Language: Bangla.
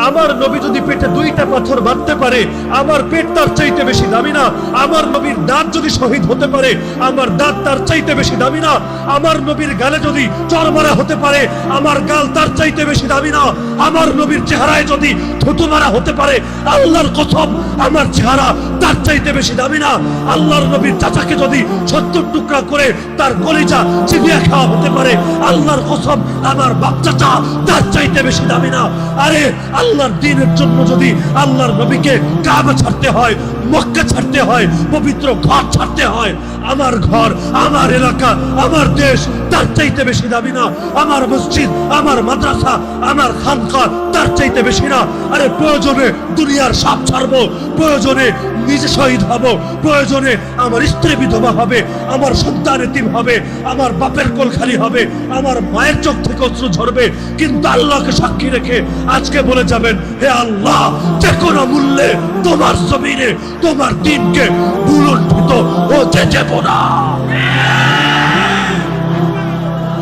আমার নবী যদি পেটে 2টা পাথর বাঁধতে পারে, আমার পেট তার চাইতে বেশি দামি না? আমার নবীর দাঁত যদি শহীদ হতে পারে, আমার দাঁত তার চাইতে বেশি দামি না? আমার নবীর গালে যদি চড় মারা হতে পারে, আমার গাল তার চাইতে বেশি দামি না? আমার নবীর চেহারায় যদি থুতু মারা হতে পারে, আল্লাহর কসম আমার চেহারা তার চাইতে বেশি দামি না? আল্লাহর নবীর চাচাকে যদি 70 টুকরা করে তার কলিজা চিবিয়ে খাওয়া হতে পারে, আল্লাহর কসম আমার বাপ চাচা তার চাইতে বেশি দামি না? আরে আল্লাহর দ্বীনের জন্য যদি আল্লাহর নবীকে কাবা ছাড়তে হয়, মক্কা ছাড়তে হয়, পবিত্র ঘর ছাড়তে হয়, আমার ঘর, আমার এলাকা, আমার দেশ তার চাইতে বেশি দামি না? আমার মসজিদ, আমার মাদ্রাসা, আমার খানকা তার চাইতে বেশি না? আরে প্রয়োজনে দুনিয়ার সব ছাড়বো, প্রয়োজনে নিজে শহীদ হব, প্রয়োজনে আমার স্ত্রী বিধবা হবে, আমার সন্তান এতিম হবে, আমার বাপের কোল খালি হবে, আমার মায়ের চোখ থেকে অশ্রু ঝরবে, কিন্তু আল্লাহকে সাক্ষী রেখে আজকে বলে যাবেন, হে আল্লাহ, যে কোনো মূল্যে তোমার জমিনে তোমার দিনকে ভুলুণ্ঠিত হতে দেব না।